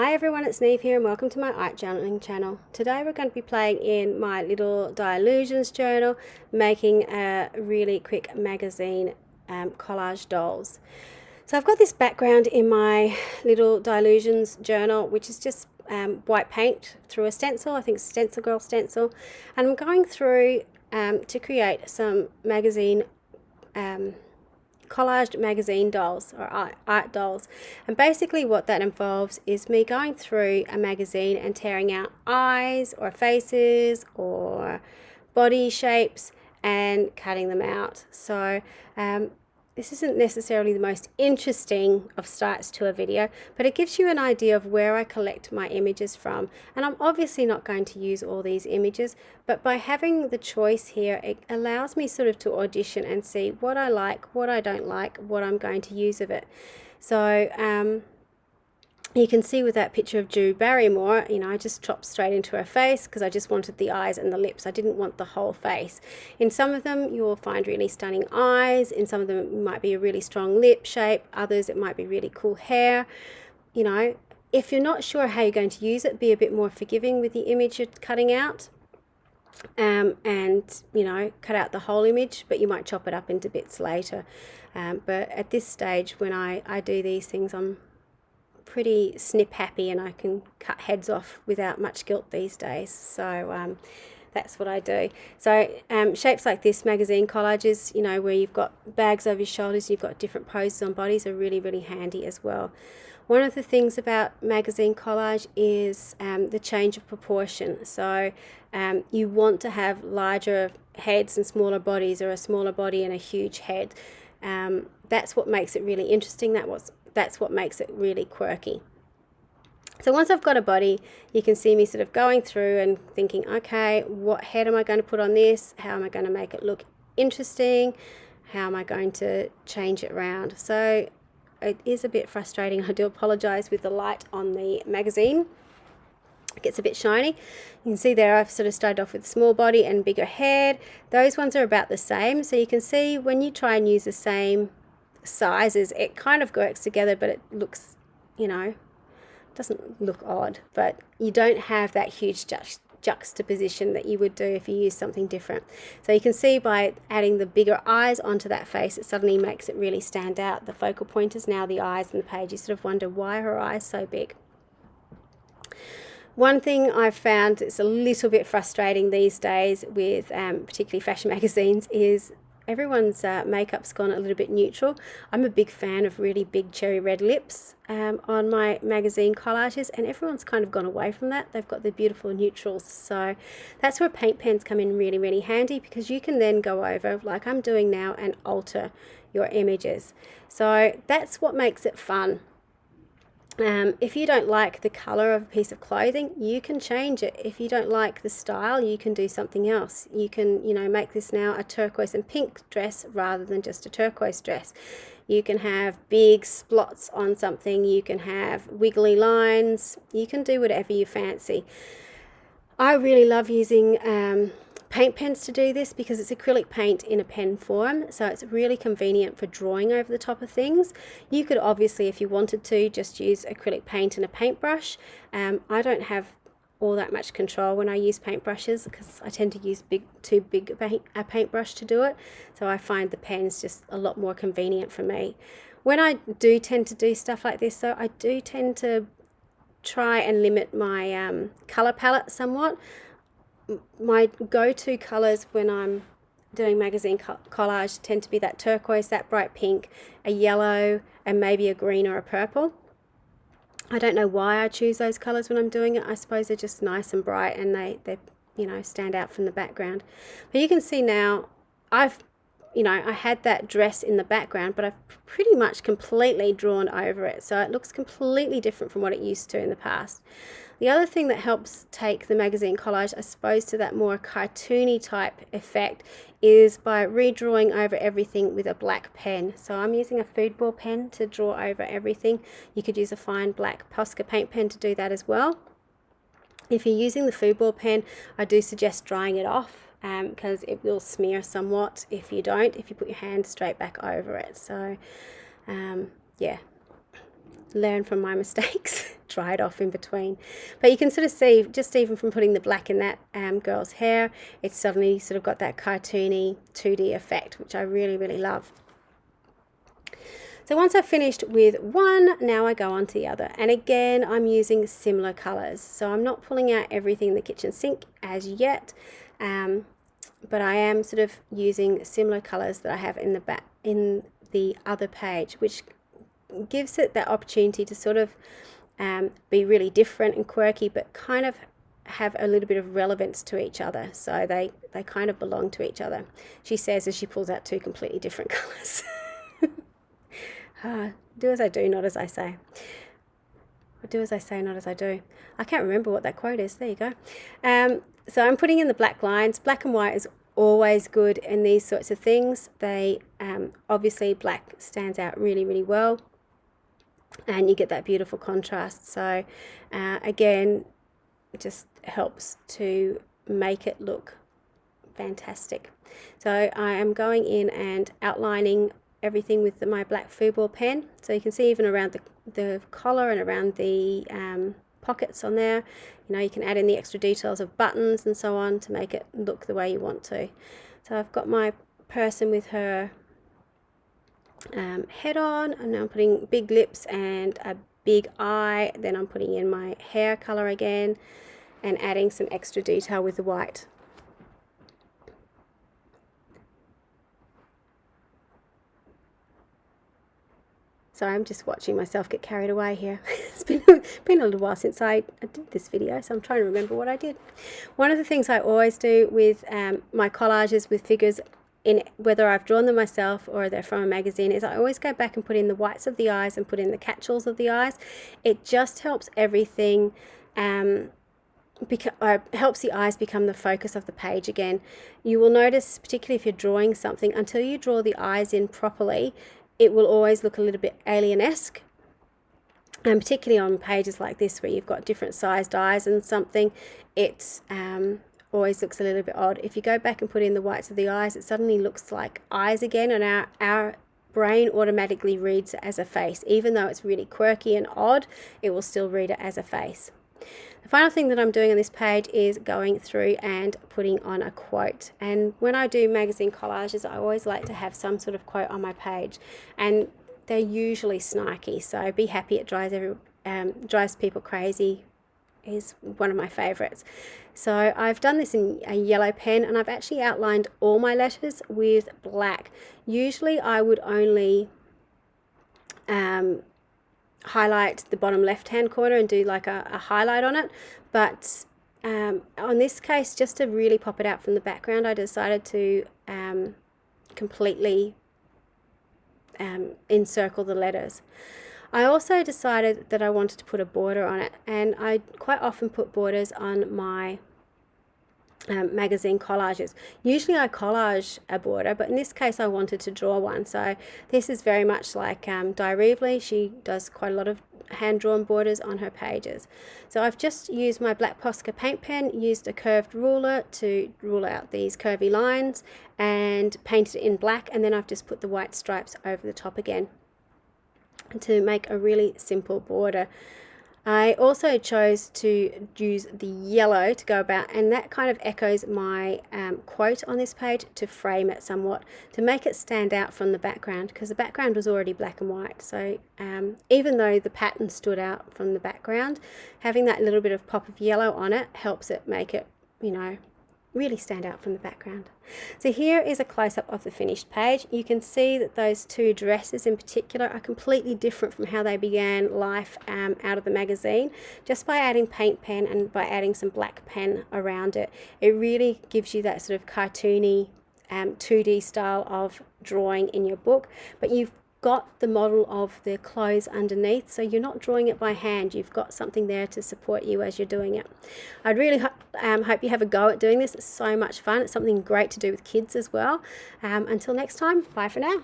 Hi everyone, it's Niamh here and welcome to my art journaling channel. Today we're going to be playing in my little Disillusions journal, making a really quick magazine collage dolls. So I've got this background in my little Disillusions journal, which is just white paint through a stencil. I think it's Stencil Girl stencil. And I'm going through to create some magazine collaged magazine dolls or art dolls, and basically what that involves is me going through a magazine and tearing out eyes or faces or body shapes and cutting them out. So this isn't necessarily the most interesting of starts to a video, but it gives you an idea of where I collect my images from. And I'm obviously not going to use all these images, but by having the choice here, it allows me sort of to audition and see what I like, what I don't like, what I'm going to use of it. So you can see with that picture of Drew Barrymore, I just chopped straight into her face because I just wanted the eyes and the lips. I didn't want the whole face. In some of them, you will find really stunning eyes. In some of them, it might be a really strong lip shape. Others, it might be really cool hair. If you're not sure how you're going to use it, be a bit more forgiving with the image you're cutting out. And cut out the whole image, but you might chop it up into bits later. But at this stage, when I do these things, I'm pretty snip happy and I can cut heads off without much guilt these days. So that's what I do. So shapes like this, magazine collages, where you've got bags over your shoulders, you've got different poses on bodies, are really, really handy as well. One of the things about magazine collage is the change of proportion. So you want to have larger heads and smaller bodies, or a smaller body and a huge head. That's what makes it really interesting. That's what makes it really quirky. So once I've got a body, you can see me sort of going through and thinking, okay, what head am I going to put on this? How am I going to make it look interesting? How am I going to change it around? So it is a bit frustrating. I do apologize with the light on the magazine. It gets a bit shiny. You can see there I've sort of started off with small body and bigger head. Those ones are about the same. So you can see when you try and use the same sizes, it kind of works together, but it looks, doesn't look odd, but you don't have that huge juxtaposition that you would do if you use something different. So you can see by adding the bigger eyes onto that face, it suddenly makes it really stand out. The focal point is now the eyes in the page. You sort of wonder, why are her eyes so big? One thing I've found that's a little bit frustrating these days with particularly fashion magazines is everyone's makeup's gone a little bit neutral. I'm a big fan of really big cherry red lips on my magazine collages, and everyone's kind of gone away from that. They've got the beautiful neutrals. So that's where paint pens come in really, really handy, because you can then go over, like I'm doing now, and alter your images. So that's what makes it fun. If you don't like the color of a piece of clothing, you can change it. If you don't like the style, you can do something else. You can, make this now a turquoise and pink dress rather than just a turquoise dress. You can have big splots on something. You can have wiggly lines. You can do whatever you fancy. I really love using paint pens to do this because it's acrylic paint in a pen form, so it's really convenient for drawing over the top of things. You could obviously, if you wanted to, just use acrylic paint and a paintbrush. I don't have all that much control when I use paintbrushes because I tend to use too big a paintbrush to do it, so I find the pen's just a lot more convenient for me. When I do tend to do stuff like this, though, I do tend to try and limit my color palette somewhat. My go-to colors when I'm doing magazine collage tend to be that turquoise, that bright pink, a yellow, and maybe a green or a purple. I don't know why I choose those colors when I'm doing it. I suppose they're just nice and bright, and they stand out from the background. But you can see now I had that dress in the background, but I've pretty much completely drawn over it, so it looks completely different from what it used to in the past. The other thing that helps take the magazine collage, I suppose, to that more cartoony type effect is by redrawing over everything with a black pen. So I'm using a foodball pen to draw over everything. You could use a fine black Posca paint pen to do that as well. If you're using the foodball pen, I do suggest drying it off because it will smear somewhat if you put your hand straight back over it. So yeah. learn from my mistakes, try it off in between. But you can sort of see, just even from putting the black in that girl's hair, it's suddenly sort of got that cartoony 2D effect, which I really, really love. So once I've finished with one, now I go on to the other. And again, I'm using similar colours. So I'm not pulling out everything in the kitchen sink as yet, but I am sort of using similar colours that I have in the back, in the other page, which gives it that opportunity to sort of be really different and quirky, but kind of have a little bit of relevance to each other. So they kind of belong to each other. She says as she pulls out two completely different colours. Do as I do, not as I say. Or do as I say, not as I do. I can't remember what that quote is. There you go. So I'm putting in the black lines. Black and white is always good in these sorts of things. They obviously black stands out really, really well, and you get that beautiful contrast. So again, it just helps to make it look fantastic. So I am going in and outlining everything with my black football pen. So you can see even around the collar and around the pockets on there, you know, you can add in the extra details of buttons and so on to make it look the way you want to. So I've got my person with her head on, and now I'm putting big lips and a big eye. Then I'm putting in my hair color again and adding some extra detail with the white. Sorry, I'm just watching myself get carried away here. It's been a little while since I did this video, so I'm trying to remember what I did. One of the things I always do with my collages with figures, in whether I've drawn them myself or they're from a magazine, is I always go back and put in the whites of the eyes and put in the catch-alls of the eyes. It just helps everything, helps the eyes become the focus of the page again. You will notice, particularly if you're drawing something, until you draw the eyes in properly, it will always look a little bit alien-esque, and particularly on pages like this where you've got different sized eyes and something, it always looks a little bit odd. If you go back and put in the whites of the eyes, it suddenly looks like eyes again, and our brain automatically reads it as a face. Even though it's really quirky and odd, it will still read it as a face. The final thing that I'm doing on this page is going through and putting on a quote. And when I do magazine collages, I always like to have some sort of quote on my page, and they're usually snarky. So Be Happy, It Drives People Crazy is one of my favorites. So I've done this in a yellow pen, and I've actually outlined all my letters with black. Usually I would only highlight the bottom left hand corner and do like a highlight on it, but on this case, just to really pop it out from the background, I decided to completely encircle the letters. I also decided that I wanted to put a border on it, and I quite often put borders on my magazine collages. Usually I collage a border, but in this case I wanted to draw one. So this is very much like Di Reevely. She does quite a lot of hand-drawn borders on her pages. So I've just used my black Posca paint pen, used a curved ruler to rule out these curvy lines, and painted it in black, and then I've just put the white stripes over the top again to make a really simple border. I also chose to use the yellow to go about, and that kind of echoes my quote on this page, to frame it somewhat, to make it stand out from the background, because the background was already black and white. So even though the pattern stood out from the background, having that little bit of pop of yellow on it helps it make it, you know, really stand out from the background. So here is a close-up of the finished page. You can see that those two dresses in particular are completely different from how they began life out of the magazine. Just by adding paint pen and by adding some black pen around it, it really gives you that sort of cartoony 2D style of drawing in your book, but you've got the model of the clothes underneath, so you're not drawing it by hand. You've got something there to support you as you're doing it. I'd really hope you have a go at doing this. It's so much fun. It's something great to do with kids as well. Until next time, bye for now.